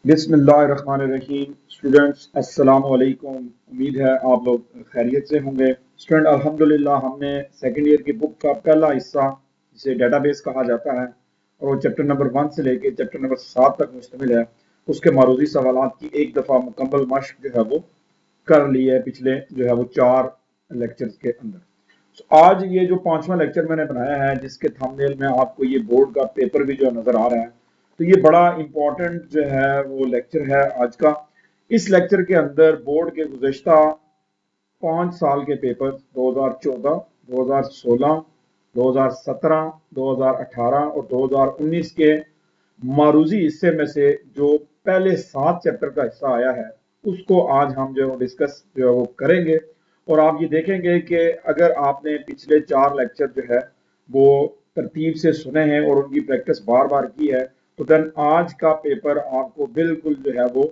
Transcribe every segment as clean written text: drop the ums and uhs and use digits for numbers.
बिस्मिल्लाहिर्रहमानिर्रहीम। स्टूडेंट्स अस्सलाम वालेकुम। उम्मीद है आप लोग खैरियत से होंगे। स्टूडेंट अल्हम्दुलिल्लाह हमने सेकेंड ईयर की बुक का पहला हिस्सा जिसे डेटाबेस कहा जाता है और वो चैप्टर नंबर 1 से लेके चैप्टर नंबर 7 तक मुश्तमिल है, उसके मारूजी सवालात की एक दफ़ा मुकम्मल मश्क जो है वो कर ली है पिछले जो है वो 4 लेक्चर्स के अंदर। आज ये जो 5वां लेक्चर मैंने बनाया है जिसके थंबनेल में आपको ये बोर्ड का पेपर भी जो नजर आ रहा है, तो ये बड़ा इंपॉर्टेंट जो है वो लेक्चर है आज का। इस लेक्चर के अंदर बोर्ड के गुज़श्ता 5 साल के पेपर 2014, 2016, 2017, 2018 और 2019 के मारूजी हिस्से में से जो पहले 7 चैप्टर का हिस्सा आया है उसको आज हम जो डिस्कस जो है वो करेंगे। और आप ये देखेंगे कि अगर आपने पिछले 4 लेक्चर जो है वो तरतीब से सुने हैं और उनकी प्रैक्टिस बार बार की है, तो देन आज का पेपर आपको बिल्कुल जो है वो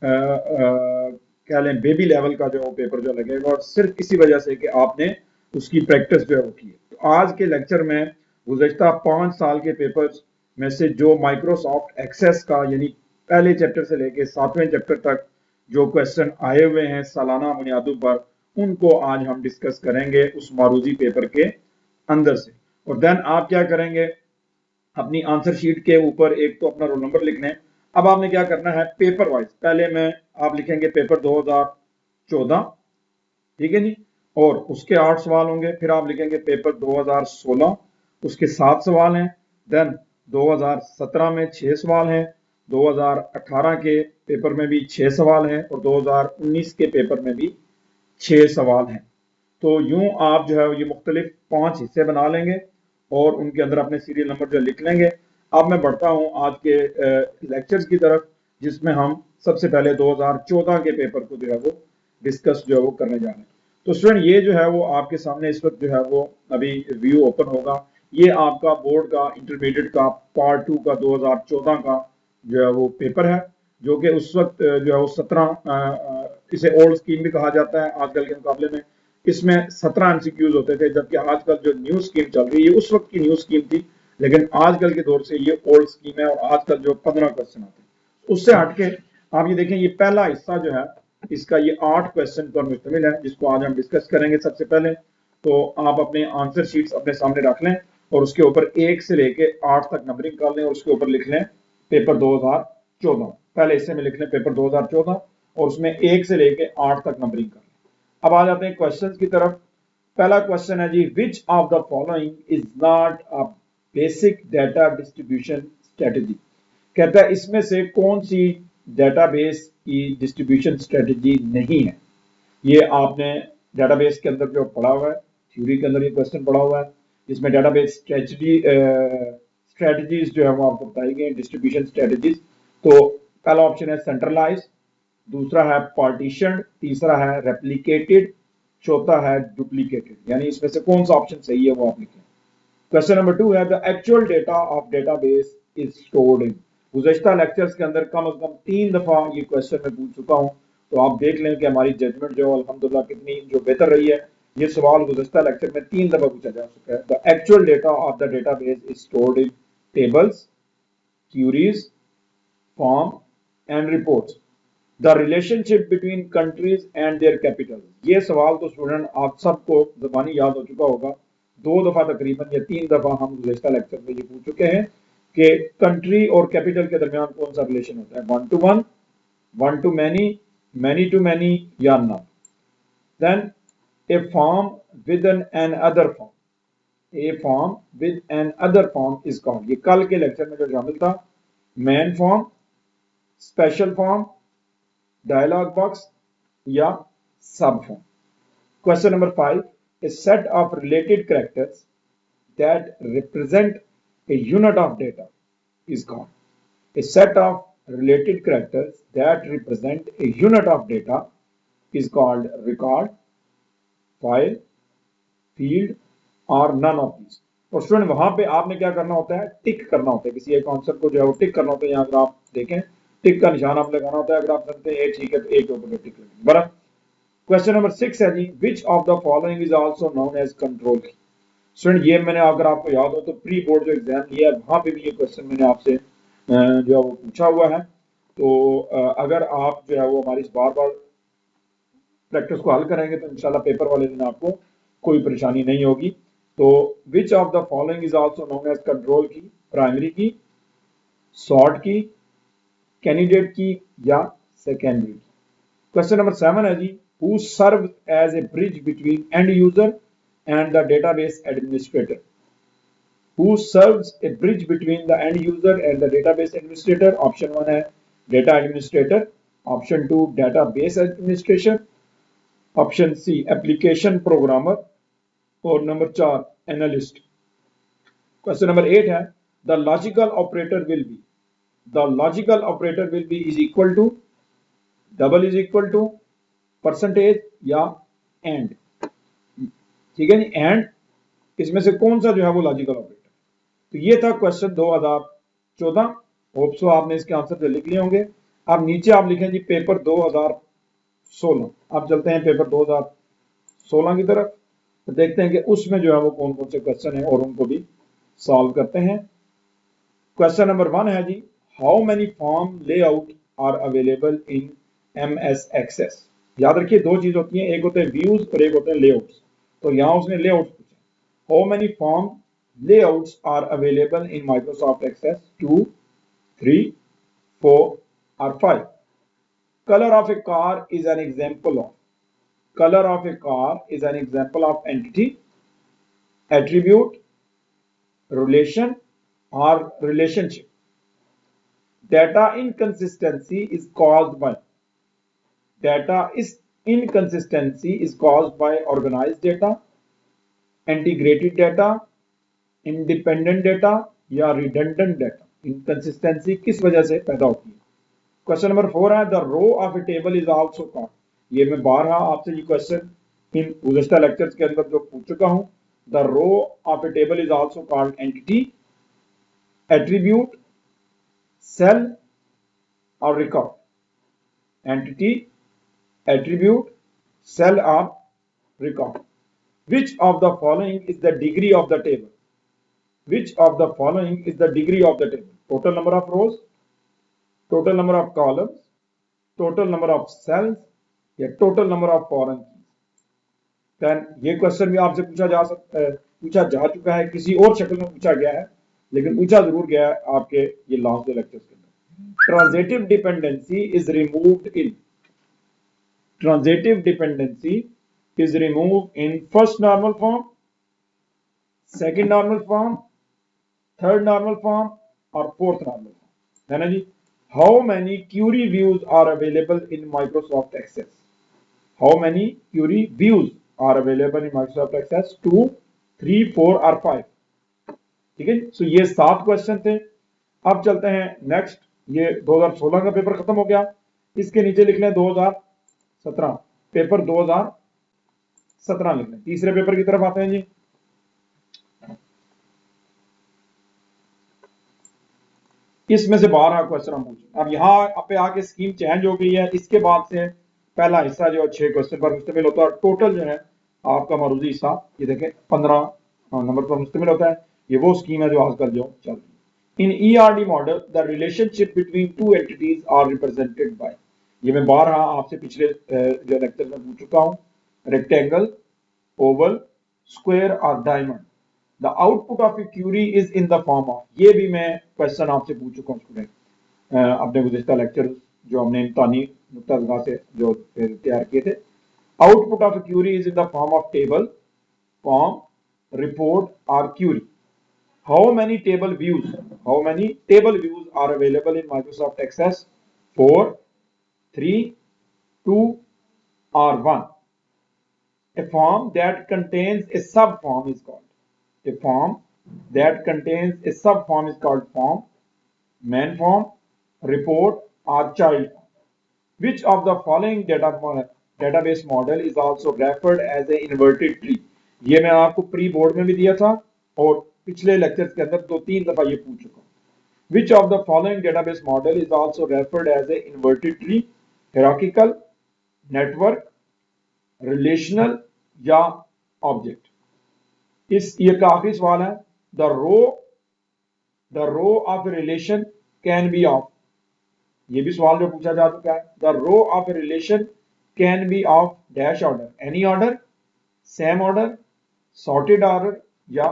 कह लें बेबी लेवल का जो है वो पेपर जो लगेगा, और सिर्फ इसी वजह से कि आपने उसकी प्रैक्टिस जो है वो की है। तो आज के लेक्चर में गुज़श्ता 5 साल के पेपर्स में से जो माइक्रोसॉफ्ट एक्सेस का यानी पहले चैप्टर से लेके 7वें चैप्टर तक जो क्वेश्चन आए हुए हैं सालाना बुनियादों पर, उनको आज हम डिस्कस करेंगे उस मारूजी पेपर के अंदर से। और देन आप क्या करेंगे, अपनी आंसर शीट के ऊपर एक तो अपना रोल नंबर लिखना है। अब आपने क्या करना है, पेपर वाइज पहले में आप लिखेंगे पेपर 2014, ठीक है जी, और उसके 8 सवाल होंगे। फिर आप लिखेंगे पेपर 2016, उसके 7 सवाल हैं। देन 2017 में 6 सवाल हैं, 2018 के पेपर में भी 6 सवाल हैं और 2019 के पेपर में भी 6 सवाल हैं। तो यूं आप जो है ये मुख्तलिफ 5 हिस्से बना लेंगे और उनके अंदर अपने सीरियल नंबर जो लिख लेंगे। अब मैं बढ़ता हूं आज के लेक्चर्स की तरफ, जिसमें हम सबसे पहले 2014 के पेपर को जो है वो डिस्कस जो है वो करने जा रहे हैं। तो स्टूडेंट ये जो है वो आपके सामने इस वक्त जो है वो अभी व्यू ओपन होगा। ये आपका बोर्ड का इंटरमीडिएट का पार्ट 2 का 2014 का जो है वो पेपर है, जो कि उस वक्त जो है वो 17, इसे ओल्ड स्कीम भी कहा जाता है आजकल के मुकाबले में। इसमें 17 एमसीक्यूज होते थे, जबकि आजकल जो न्यू स्कीम चल रही है उस वक्त की न्यू स्कीम थी, लेकिन आजकल के दौर से ये ओल्ड स्कीम है और आजकल जो 15 क्वेश्चन आते हैं उससे हटके आप ये देखें, ये पहला हिस्सा जो है इसका ये 8 क्वेश्चन पर मुश्तमिल है, जिसको आज हम डिस्कस करेंगे। सबसे पहले तो आप अपने आंसर शीट्स अपने सामने रख लें और उसके ऊपर 1 से लेके 8 तक नंबरिंग कर लें और उसके ऊपर लिख लें पेपर 2014। पहले हिस्से में लिख लें पेपर 2014 और उसमें 1 से लेके 8 तक नंबरिंग कर लें। अब आ जाते हैं क्वेश्चंस की तरफ। पहला क्वेश्चन है जी, which of the following is not a basic data distribution strategy. कहता है इसमें से कौन सी डेटाबेस की डिस्ट्रीब्यूशन स्ट्रेटजी नहीं है। ये आपने डेटाबेस के अंदर जो पढ़ा हुआ है, थ्योरी के अंदर ये क्वेश्चन पढ़ा हुआ है, जिसमें डेटाबेस स्ट्रेटजीज जो है वो आपको बताई गई डिस्ट्रीब्यूशन स्ट्रेटजीज। तो पहला ऑप्शन है सेंट्रलाइज, दूसरा है पार्टीशन, तीसरा है रेप्लिकेटेड, चौथा है डुप्लीकेटेड। यानी इसमें से कौन सा ऑप्शन सही है वो आप लिखें। क्वेश्चन नंबर 2 है the actual data of database is stored in. गुज़श्ता लेक्चर्स के अंदर कम से कम 3 दफा ये क्वेश्चन मैं पूछ चुका हूं, तो आप देख लें कि हमारी जजमेंट जो अल्हम्दुलिल्लाह कितनी जो बेहतर रही है। ये सवाल गुज़श्ता लेक्चर में 3 दफा पूछा जा चुका है। The actual data of the database is stored in tables, queries, form and reports. The relationship between countries and their capital. ये सवाल तो स्टूडेंट आप सबको ज़बानी याद हो चुका होगा। 2 दफा तकरीबन या 3 दफा हम गुज़श्ता लेक्चर में ये पूछ चुके हैं कि कंट्री और कैपिटल के दरमियान कौन सा रिलेशन होता है, 1 to 1, 1 to many to many या not. Then a form with another form, a form with another form is called. ये कल के लेक्चर में जो शामिल था, main form, special form, dialog box या subform. Question number 5, a set of related characters that represent a unit of data is called. A set of related characters that represent a unit of data is called record, file, field or none of these. और student वहां पे आपने क्या करना होता है, टिक करना होता है। किसी एक कॉन्सेप्ट को जो है वो टिक करना होता है। यहाँ अगर आप देखें टिक का निशान आप लगाना होता है। अगर आप समझते हैं ठीक है तो एक के ऊपर टिक लगेगी। बराबर। क्वेश्चन नंबर 6 है जी, which of the following is also known as control key. Student ये मैंने अगर आपको याद हो तो प्री बोर्ड जो एग्जाम लिया है वहां पे भी ये क्वेश्चन मैंने आपसे जो है वो पूछा हुआ है। तो अगर आप जो है वो हमारी इस बार बार प्रैक्टिस को हल करेंगे तो इंशाल्लाह पेपर वाले दिन आपको कोई परेशानी नहीं होगी। तो which of the following is also known as control key, primary key, sort key, candidate key या सेकेंडरी की। क्वेश्चन नंबर 7 है जी, who serve as a bridge between end user and the database administrator. Who serves a bridge between the end user and the database administrator? Option 1 है data administrator, option 2 database administration, option C application programmer और number 4 analyst। Question number 8 है the logical operator will be is equal to, double is equal to, percentage या and. ठीक है जी, and इसमें से कौन सा जो है वो लॉजिकल ऑपरेटर। तो ये था क्वेश्चन 2014। होप सो आपने इसके आंसर जो लिख लिए होंगे। अब नीचे आप लिखें जी पेपर 2016। अब चलते हैं पेपर 2016 की तरफ, तो देखते हैं कि उसमें जो है वो कौन कौन से क्वेश्चन है और उनको भी सॉल्व करते हैं। क्वेश्चन नंबर 1 है जी, how many form layout are available in MS Access. याद रखिए दो चीज होती है, एक होते हैं व्यूज और एक होते हैं लेआउट्स। तो यहां उसने लेआउट पूछा, how many form layouts are available in Microsoft Access 2, 3, 4 or 5. Color of a car is an example of. Color of a car is an example of entity, attribute, relation or relationship. Data inconsistency is caused by. Data is inconsistency is caused by organized data, integrated data, independent data या redundant data. Inconsistency किस वजह से पैदा होती है। Question number 4 है the row of a table is also called. ये मैं बारहा आपसे ये क्वेश्चन इन गुज़श्ता लेक्चर्स के अंदर जो पूछ चुका हूं। The row of a table is also called entity, attribute, cell और रिकॉर्ड। एंटिटी, एट्रीब्यूट, सेल और record. Which of the following is the degree of the table. Which of the following is the degree of the table? Total number of rows, total number of columns, total number of cells या total number of foreign keys। Then ये question भी आपसे पूछा जा चुका है, किसी और शक्ल में पूछा गया है, लेकिन पूछा जरूर गया है आपके ये लास्ट दो लेक्चर्स के अंदर। Transitive dependency is removed in. Transitive dependency is removed in first normal form, second normal form, third normal form और फोर्थ नॉर्मल फॉर्म, है ना जी। How many query views are available in Microsoft Access. How many query views are available in Microsoft Access 2, 3, 4 और 5। ठीक है, सो ये 7 question थे। अब चलते हैं नेक्स्ट। ये 2016 का पेपर खत्म हो गया, इसके नीचे लिख लें 2017, पेपर 2017 लिख लें। तीसरे पेपर की तरफ आते हैं जी। इसमें से 12 क्वेश्चन हम पूछे। अब यहाँ पे आके स्कीम चेंज हो गई है। इसके बाद से पहला हिस्सा जो 6 क्वेश्चन पर मुश्तमिल होता है, टोटल जो है आपका मरूजी हिस्सा ये देखें 15 नंबर पर मुश्तमिल होता है। ये वो स्कीम है जो आजकल जो चल रही है। In ERD model the relationship between two entities are represented by. ये मैं 12 आपसे पिछले जो लेक्चर में पूछ चुका हूँ। रेक्टेंगल, ओवल, स्क्वायर और diamond. The output of a query is in the form of. ये भी मैं क्वेश्चन आपसे पूछ चुका हूँ स्टूडेंट अपने गुज़िश्ता लेक्चर जो हमने इम्तिहानी नुक्ता से जो तैयार किए थे। Output of a query is in the form of table, form, report और query. How many table views are available in Microsoft Access? 4, 3, 2 और 1। A form that contains a subform is called. A form that contains a subform is called form, main form, report or child form. Which of the following database model is also referred as a inverted tree? ये मैं आपको pre board में भी दिया था और पिछले lectures के अंदर 2-3 दफा ये पूछ चुका हूं। Which of the following database model is also referred as a inverted tree? Hierarchical, network, relational या ऑब्जेक्ट। इस ये का आखिरी सवाल है। The row of relation can be of ये भी सवाल जो पूछा जा चुका है। The row of relation can be of dash order, any order, same order, sorted order या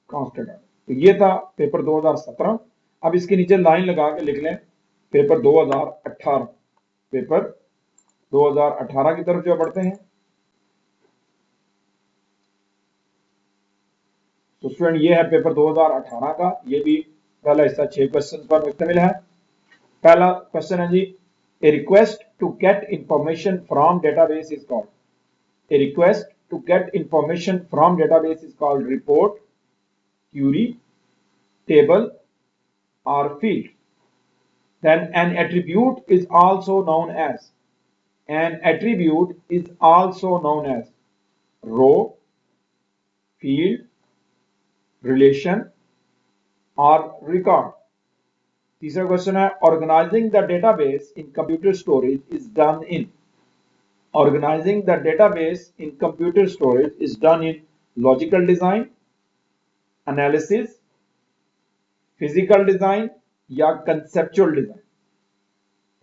कांस्टेंट ऑर्डर। तो ये था पेपर 2017। अब इसके नीचे लाइन लगा के लिख लें पेपर 2018। पेपर 2018 की तरफ जो बढ़ते हैं। तो स्टूडेंट ये है पेपर 2018 का, ये भी पहला हिस्सा 6 क्वेश्चन पर मुश्तमिल है। पहला क्वेश्चन है जी, a request to get information from database is called, a request to get information from database is called report, query, table or field. Then an attribute is also known as, an attribute is also known as row, field, relation or record. तीसरा question है, organizing the database in computer storage is done in, organizing the database in computer storage is done in logical design, analysis, physical design या conceptual design.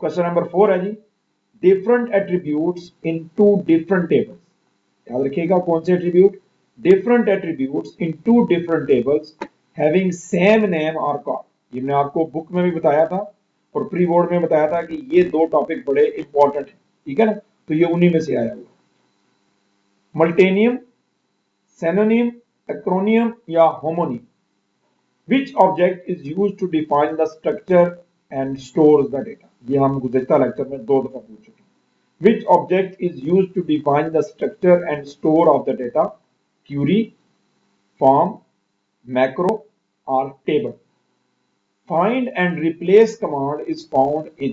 Question number 4 है जी, different attributes in two different tables. याद रखिएगा कौन से attribute, different attributes in two different tables having same name और call. ये मैंने आपको बुक में भी बताया था और प्री बोर्ड में बताया था कि ये दो टॉपिक बड़े इंपॉर्टेंट हैं, ठीक है ना। तो ये उन्हीं में से आया हुआ। मल्टेनियम, सेनोनिम, एक्रोनियम या homonym. Which object is used to define the structure and stores the data. ये हम गुज़श्ता लेक्चर में 2 दफा पूछ चुके हैं। Which object is used to define the structure and store of the data, query, form, macro और table. Find and replace command is found in,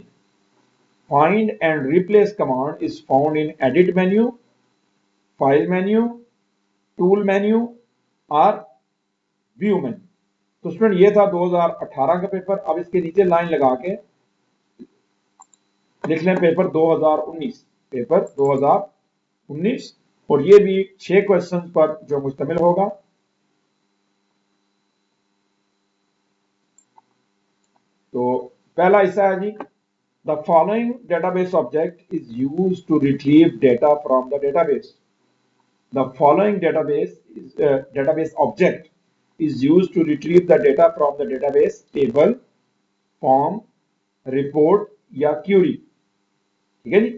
find and replace command is found in edit menu, file menu, tool menu और view menu. तो student ये था 2018 का paper. अब इसके नीचे line लगा के लिख लें पेपर 2019, पेपर 2019 और ये भी 6 क्वेश्चन पर जो मुश्तमिल होगा। तो पहला हिस्सा है जी, the following database object is used to retrieve data from the database. The following database object is used to retrieve the data from the database, table, form, report या query। ठीक है जी।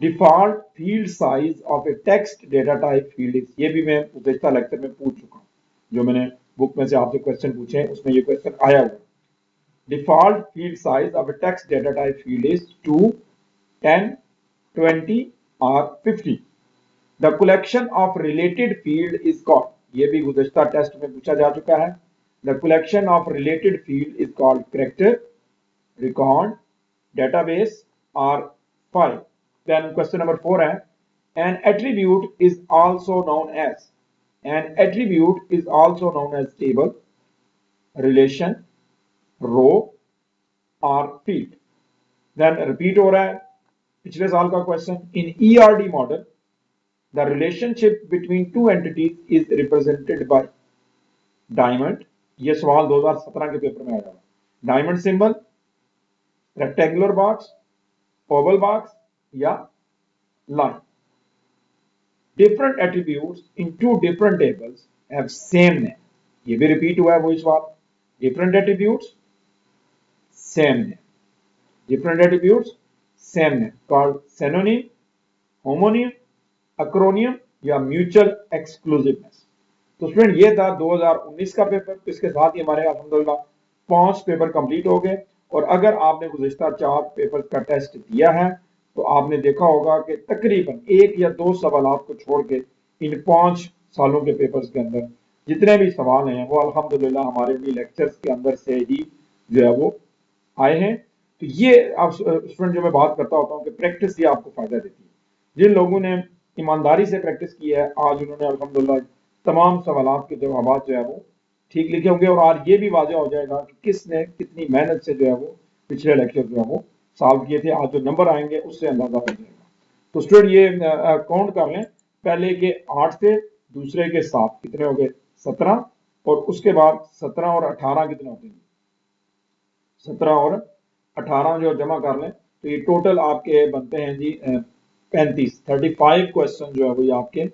Default field size of a text data type field is, ये भी मैं गुज़श्ता lecture में पूछ चुका हूँ, जो मैंने बुक में से आपसे क्वेश्चन पूछे हैं उसमें ये क्वेश्चन आया हुआ। Default field size of a text data type field is 2, 10, 20 और 50। The collection of related field is called, ये भी गुज़श्ता टेस्ट में पूछा जा चुका है। The collection of related field is called character, record, database और फाइल। देन क्वेश्चन नंबर 4 है, an attribute is also known as, an attribute is also known as table, relation, row और फील्ड। देन रिपीट हो रहा है पिछले साल का question, in ERD model the relationship between two entities is represented by diamond। ये सवाल 2017 के पेपर में आया था। Diamond symbol, rectangular box, oval box या line. Different attributes in two different tables have same name. ये भी रिपीट हुआ है वही सवाल। Different attributes same name, different attributes same name, called synonym, homonym, acronym या म्यूचुअल एक्सक्लूसिवनेस। तो student ये था 2019 का पेपर। तो इसके साथ ही हमारे अल्हम्दुलिल्लाह 5 पेपर कंप्लीट हो गए। और अगर आपने गुज़श्ता 4 पेपर का टेस्ट दिया है तो आपने देखा होगा कि तकरीबन 1 या 2 सवालात को छोड़ के इन 5 सालों के पेपर्स के अंदर जितने भी सवाल हैं वो अल्हम्दुलिल्लाह हमारे भी लेक्चर्स के अंदर से ही जो है वो आए हैं। तो ये आप स्टूडेंट जो मैं बात करता होता हूँ कि प्रैक्टिस ही आपको फायदा देती है। जिन लोगों ने ईमानदारी से प्रैक्टिस की है आज उन्होंने अल्हम्दुलिल्लाह तमाम सवालात के जवाब जो है वो ठीक लिखे होंगे। और आज ये भी वाज़ेह हो जाएगा कि किसने कितनी मेहनत से जो है वो पिछले लेक्चर जो है वो सॉल्व किए थे। आज जो नंबर आएंगे उससे अंदाजा हो जाएगा। तो स्टूडेंट ये काउंट कर लें, पहले के 8 थे, दूसरे के 7, कितने हो गए 17 और उसके बाद 17 और 18 कितने होते हैं 17 और 18 जो जमा कर लें तो ये टोटल आपके बनते हैं जी 35 क्वेश्चन जो है वो ये आपके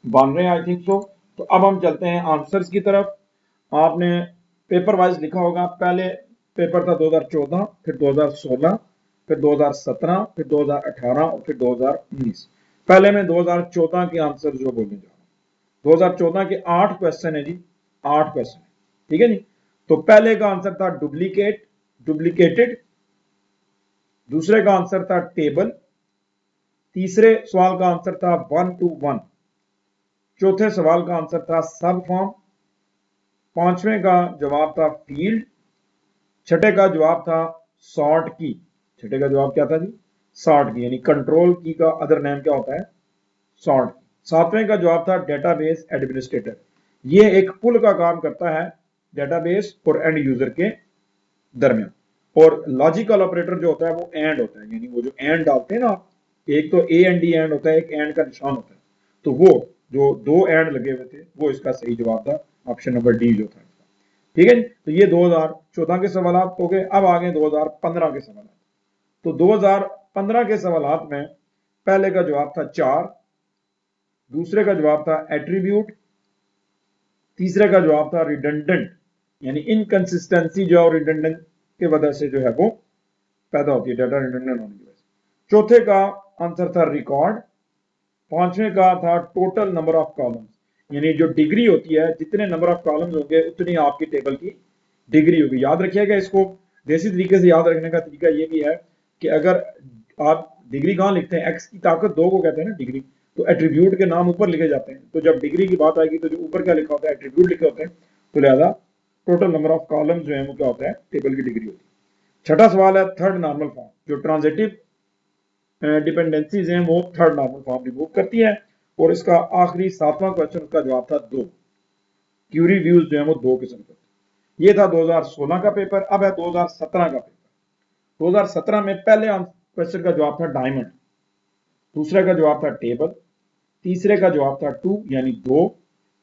बन रहे हैं आई थिंक सो। तो अब हम चलते हैं आंसर्स की तरफ। आपने पेपर वाइज लिखा होगा, पहले पेपर था 2014, फिर 2016, फिर 2017, फिर 2018 और फिर 2019। पहले मैं 2014 के आंसर जो बोलने जा रहा हूँ। 2014 के 8 क्वेश्चन है जी, 8 क्वेश्चन, ठीक है जी। तो पहले का आंसर था डुप्लीकेट, डुप्लीकेटेड। दूसरे का आंसर था टेबल। तीसरे सवाल का आंसर था 1 to 1। चौथे सवाल का आंसर था सब फॉर्म। पांचवें का जवाब था फील्ड। छठे का जवाब था सॉर्ट की। छठे का जवाब क्या था जी? सॉर्ट की, यानी कंट्रोल की का अदर नेम क्या होता है? सॉर्ट की। सातवें का जवाब था डेटाबेस एडमिनिस्ट्रेटर। ये एक पुल का काम करता है डेटाबेस और एंड यूजर के दरमियान। और लॉजिकल ऑपरेटर जो होता है वो एंड होता है, यानी वो जो एंड डालते हैं ना, एक तो ए एंड डी एंड होता है, एक एंड का निशान होता है, तो वो जो दो एंड लगे हुए थे वो इसका सही जवाब था, ऑप्शन नंबर डी जो था। ठीक है, तो ये 2014 के सवाल हो गए। अब आ गए 2015 के सवाल। तो 2015 के सवाल में पहले का जवाब था 4, दूसरे का जवाब था एट्रीब्यूट, तीसरे का जवाब था रिडंडेंट, यानी इनकंसिस्टेंसी जो और रिडंडेंट के वजह से जो है वो पैदा होती है, डाटा रिडंडेंट होने की वजह से। चौथे का आंसर था रिकॉर्ड। पांचवें का था टोटल नंबर ऑफ कॉलम्स, यानी जो डिग्री होती है, जितने नंबर ऑफ कॉलम्स होंगे उतनी आपकी टेबल की डिग्री होगी। याद रखिएगा इसको, देसी तरीके से याद रखने का तरीका ये भी है कि अगर आप डिग्री कहाँ लिखते हैं, एक्स की ताकत 2 को कहते हैं ना डिग्री, तो एट्रीब्यूट के नाम ऊपर लिखे जाते हैं। तो जब डिग्री की बात आएगी तो जो ऊपर क्या लिखा होता है, एट्रीब्यूट लिखे होते हैं। तो लिहाजा टोटल नंबर ऑफ कॉलम्स जो है वो क्या होता है, टेबल की डिग्री होती है। छठा सवाल है थर्ड नॉर्मल फॉर्म। जो ट्रांजिटिव डिपेंडेंसीज हैं वो थर्ड नॉर्मल फॉर्म रिमूव करती है। और इसका आखिरी 7वां क्वेश्चन का जवाब था 2। क्यूरी व्यूज जो है वो 2 किस्म के। ये था 2016 का पेपर। अब है 2017 का पेपर। 2017 में पहले क्वेश्चन का जवाब था डायमंड, दूसरे का जवाब था टेबल, तीसरे का जवाब था 2 यानी 2,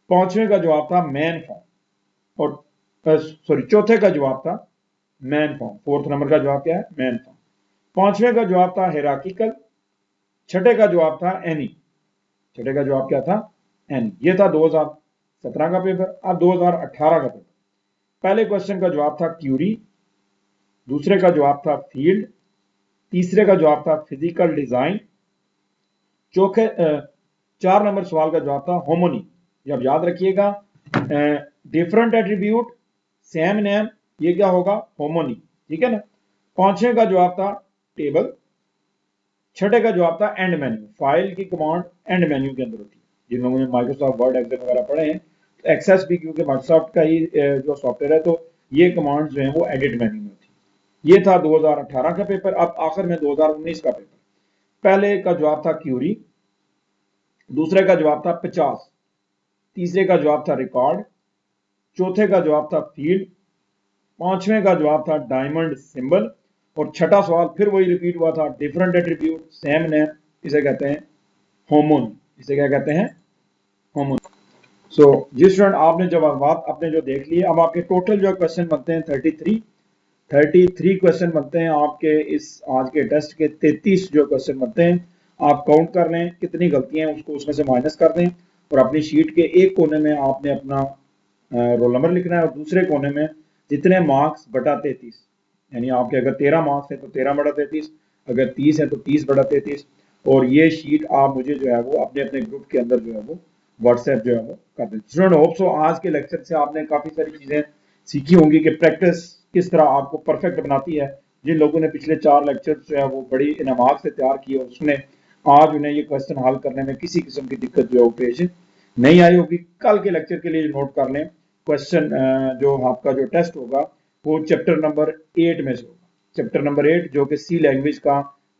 पांचवें का जवाब था मैन फॉर्म और सॉरी चौथे का जवाब था मैन फॉर्म। फोर्थ नंबर का जवाब क्या है? Man form. पांचवें का जवाब था हेराकिकल। छठे का जवाब था एनी। छठे का जवाब क्या था? एनी। ये था 2017 का पेपर। अब 2018 का पेपर। पहले क्वेश्चन का जवाब था क्यूरी, दूसरे का जवाब था फील्ड, तीसरे का जवाब था फिजिकल डिजाइन, चौथे 4 नंबर सवाल का जवाब था होमोनी। जब याद रखिएगा, डिफरेंट एट्रीब्यूट सेम नेम, ये क्या होगा? होमोनी, ठीक है ना। पांचवें का जवाब था टेबल। छठे का जवाब था एंड मेन्यू। फाइल की कमांड एंड मेन्यू के अंदर होती है। जिन लोगों ने माइक्रोसॉफ्ट वर्ड एक्सेल वगैरह पढ़े हैं, तो एक्सेस भी क्योंकि माइक्रोसॉफ्ट का ही जो सॉफ्टवेयर है, तो ये कमांड जो है वो एडिट मेन्यू में होती है। ये था 2018 का पेपर। अब आखिर में 2019 का पेपर। पहले का जवाब था क्यूरी, दूसरे का जवाब था 50, तीसरे का जवाब था रिकॉर्ड, चौथे का जवाब था फील्ड, पांचवें का जवाब था डायमंड सिंबल, और छठा सवाल फिर वही रिपीट हुआ था, डिफरेंट एट्रीब्यूट सेम नेम, इसे कहते हैं होमोन। इसे क्या कहते हैं? होमोन। सो जिस स्टूडेंट आपने जवाब अपने जो देख लिए, अब आपके टोटल जो क्वेश्चन बनते हैं 33 क्वेश्चन बनते हैं आपके इस आज के टेस्ट के। 33 जो क्वेश्चन बनते हैं, आप काउंट कर लें कितनी गलतियां हैं, उसको उसमें से माइनस कर दें, और अपनी शीट के एक कोने में आपने अपना रोल नंबर लिखना है, और दूसरे कोने में जितने मार्क्स बटा 33, यानी आपके अगर 13 मार्क्स है तो 13 बटा 33, अगर 30 है तो 30 बटा 33। और ये शीट आप मुझे जो है वो अपने अपने ग्रुप के अंदर जो है वो व्हाट्सएप जो है वो कर दें। स्टूडेंट होप सो आज के लेक्चर से आपने काफ़ी सारी चीज़ें सीखी होंगी कि प्रैक्टिस किस तरह आपको परफेक्ट बनाती है। जिन लोगों ने पिछले 4 लेक्चर जो है वो बड़ी इनामात से तैयार किए और उसने आज उन्हें ये क्वेश्चन हल करने में किसी किस्म की दिक्कत जो है वो पेश नहीं आई होगी, कल के लेक्चर के लिए नोट कर लें। क्वेश्चन जो आपका जो टेस्ट होगा वो चैप्टर नंबर 8 में से होगा। चैप्टर नंबर 8 जो कि सी लैंग्वेज का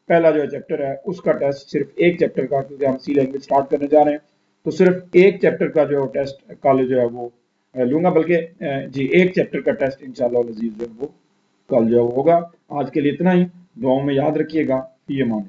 पहला जो चैप्टर है, उसका टेस्ट सिर्फ एक चैप्टर का, क्योंकि हम सी लैंग्वेज स्टार्ट करने जा रहे हैं, तो सिर्फ एक चैप्टर का जो टेस्ट कल जो है वो लूंगा, बल्कि जी एक चैप्टर का टेस्ट इंशाल्लाह अजीज जो है वो कल जो होगा। आज के लिए इतना ही। दुआओं में याद रखिएगा। ये मान